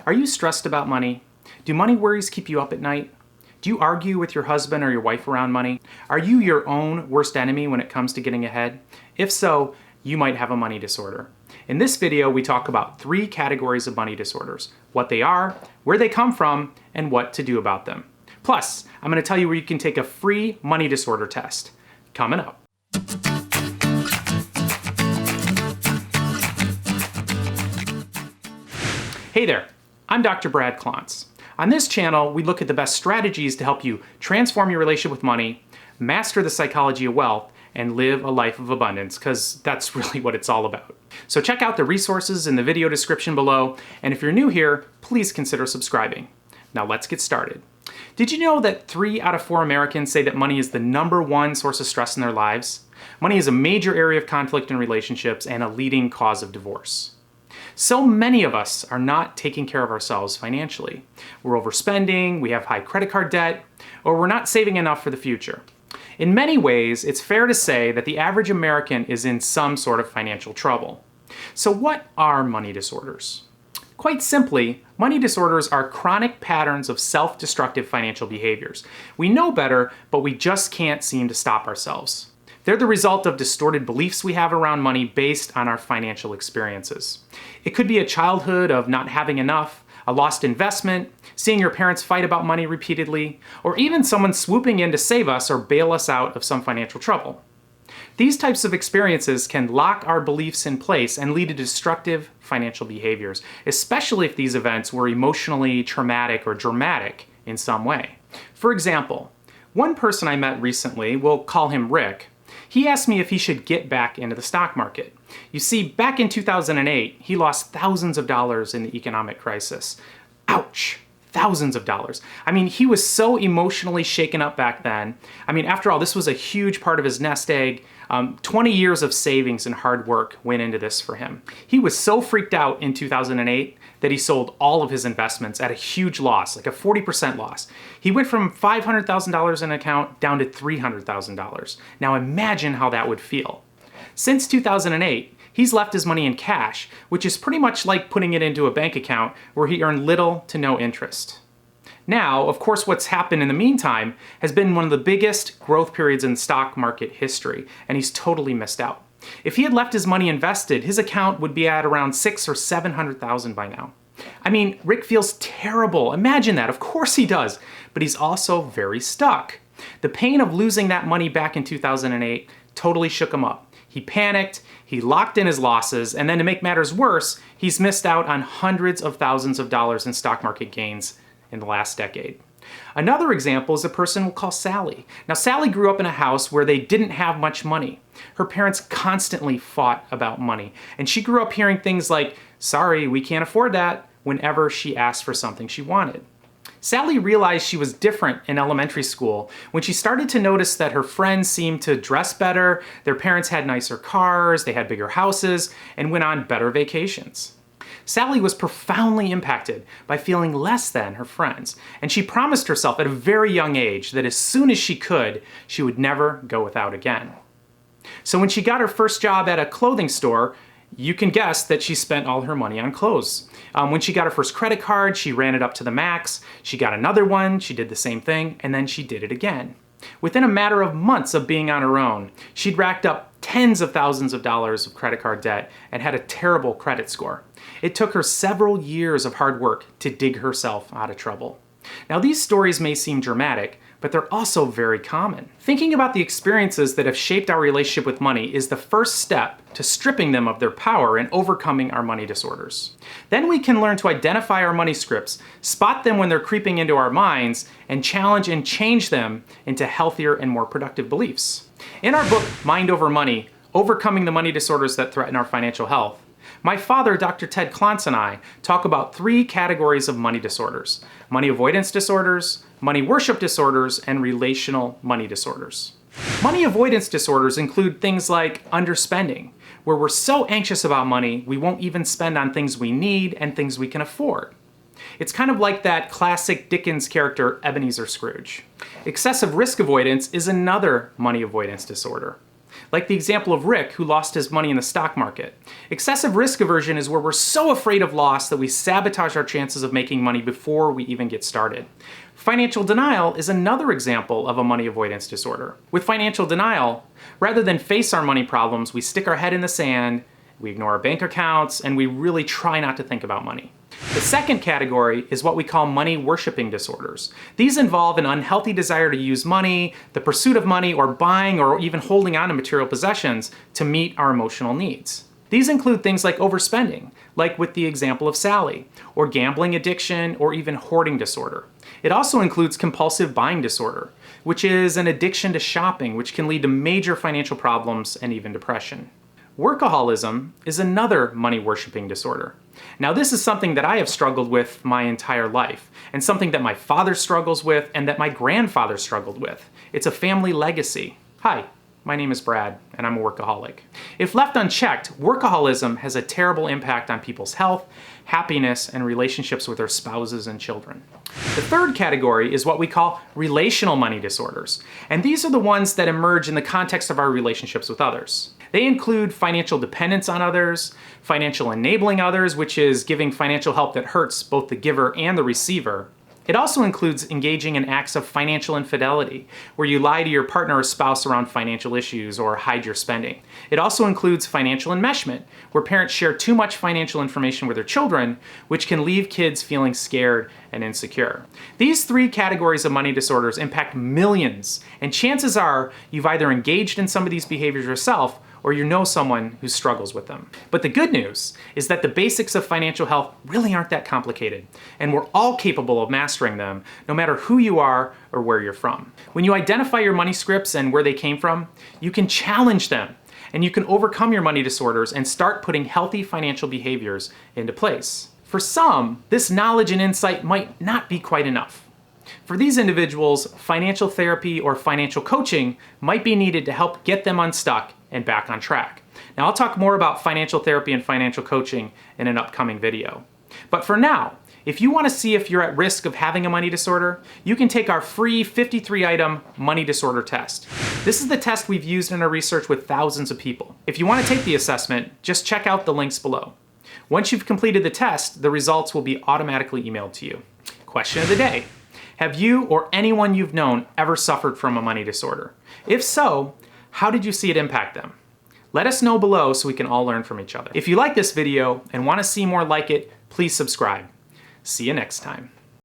Are you stressed about money? Do money worries keep you up at night? Do you argue with your husband or your wife around money? Are you your own worst enemy when it comes to getting ahead? If so, you might have a money disorder. In this video, we talk about 3 categories of money disorders, what they are, where they come from, and what to do about them. Plus, I'm going to tell you where you can take a free money disorder test. Coming up. Hey there, I'm Dr. Brad Klontz. On this channel, we look at the best strategies to help you transform your relationship with money, master the psychology of wealth, and live a life of abundance, because that's really what it's all about. So check out the resources in the video description below, and if you're new here, please consider subscribing. Now let's get started. Did you know that 3 out of 4 Americans say that money is the #1 source of stress in their lives? Money is a major area of conflict in relationships and a leading cause of divorce. So many of us are not taking care of ourselves financially. We're overspending, we have high credit card debt, or we're not saving enough for the future. In many ways, it's fair to say that the average American is in some sort of financial trouble. So what are money disorders? Quite simply, money disorders are chronic patterns of self-destructive financial behaviors. We know better, but we just can't seem to stop ourselves. They're the result of distorted beliefs we have around money based on our financial experiences. It could be a childhood of not having enough, a lost investment, seeing your parents fight about money repeatedly, or even someone swooping in to save us or bail us out of some financial trouble. These types of experiences can lock our beliefs in place and lead to destructive financial behaviors, especially if these events were emotionally traumatic or dramatic in some way. For example, one person I met recently, we'll call him Rick, he asked me if he should get back into the stock market. You see, back in 2008, he lost thousands of dollars in the economic crisis. Ouch! Thousands of dollars. I mean, he was so emotionally shaken up back then. I mean, after all, this was a huge part of his nest egg. 20 years of savings and hard work went into this for him. He was so freaked out in 2008 that he sold all of his investments at a huge loss, like a 40% loss. He went from $500,000 in an account down to $300,000. Now imagine how that would feel. Since 2008, he's left his money in cash, which is pretty much like putting it into a bank account where he earned little to no interest. Now, of course, what's happened in the meantime has been one of the biggest growth periods in stock market history, and he's totally missed out. If he had left his money invested, his account would be at around $600,000 or $700,000 by now. I mean, Rick feels terrible. Imagine that. Of course he does. But he's also very stuck. The pain of losing that money back in 2008 totally shook him up. He panicked, he locked in his losses, and then to make matters worse, he's missed out on hundreds of thousands of dollars in stock market gains in the last decade. Another example is a person we'll call Sally. Now, Sally grew up in a house where they didn't have much money. Her parents constantly fought about money, and she grew up hearing things like, "Sorry, we can't afford that," whenever she asked for something she wanted. Sally realized she was different in elementary school when she started to notice that her friends seemed to dress better, their parents had nicer cars, they had bigger houses, and went on better vacations. Sally was profoundly impacted by feeling less than her friends, and she promised herself at a very young age that as soon as she could, she would never go without again. So when she got her first job at a clothing store, you can guess that she spent all her money on clothes. When she got her first credit card, she ran it up to the max. She got another one, she did the same thing, and then she did it again. Within a matter of months of being on her own, she'd racked up tens of thousands of dollars of credit card debt and had a terrible credit score. It took her several years of hard work to dig herself out of trouble. Now, these stories may seem dramatic, but they're also very common. Thinking about the experiences that have shaped our relationship with money is the first step to stripping them of their power and overcoming our money disorders. Then we can learn to identify our money scripts, spot them when they're creeping into our minds, and challenge and change them into healthier and more productive beliefs. In our book, Mind Over Money, Overcoming the Money Disorders That Threaten Our Financial Health, my father, Dr. Ted Klontz, and I talk about 3 categories of money disorders: money avoidance disorders, money worship disorders, and relational money disorders. Money avoidance disorders include things like underspending, where we're so anxious about money, we won't even spend on things we need and things we can afford. It's kind of like that classic Dickens character, Ebenezer Scrooge. Excessive risk avoidance is another money avoidance disorder. like the example of Rick, who lost his money in the stock market. Excessive risk aversion is where we're so afraid of loss that we sabotage our chances of making money before we even get started. Financial denial is another example of a money avoidance disorder. With financial denial, rather than face our money problems, we stick our head in the sand, we ignore our bank accounts, and we really try not to think about money. The second category is what we call money worshiping disorders. These involve an unhealthy desire to use money, the pursuit of money, or buying or even holding on to material possessions to meet our emotional needs. These include things like overspending, like with the example of Sally, or gambling addiction, or even hoarding disorder. It also includes compulsive buying disorder, which is an addiction to shopping, which can lead to major financial problems and even depression. Workaholism is another money-worshiping disorder. Now, this is something that I have struggled with my entire life, and something that my father struggles with and that my grandfather struggled with. It's a family legacy. Hi, my name is Brad, and I'm a workaholic. If left unchecked, workaholism has a terrible impact on people's health, happiness, and relationships with their spouses and children. The third category is what we call relational money disorders, and these are the ones that emerge in the context of our relationships with others. They include financial dependence on others, financial enabling others, which is giving financial help that hurts both the giver and the receiver. It also includes engaging in acts of financial infidelity, where you lie to your partner or spouse around financial issues or hide your spending. It also includes financial enmeshment, where parents share too much financial information with their children, which can leave kids feeling scared and insecure. These three categories of money disorders impact millions, and chances are you've either engaged in some of these behaviors yourself or you know someone who struggles with them. But the good news is that the basics of financial health really aren't that complicated, and we're all capable of mastering them, no matter who you are or where you're from. When you identify your money scripts and where they came from, you can challenge them, and you can overcome your money disorders and start putting healthy financial behaviors into place. For some, this knowledge and insight might not be quite enough. For these individuals, financial therapy or financial coaching might be needed to help get them unstuck and back on track. Now, I'll talk more about financial therapy and financial coaching in an upcoming video. But for now, if you want to see if you're at risk of having a money disorder, you can take our free 53-item money disorder test. This is the test we've used in our research with thousands of people. If you want to take the assessment, just check out the links below. Once you've completed the test, the results will be automatically emailed to you. Question of the day: have you or anyone you've known ever suffered from a money disorder? If so, how did you see it impact them? Let us know below so we can all learn from each other. If you like this video and want to see more like it, please subscribe. See you next time.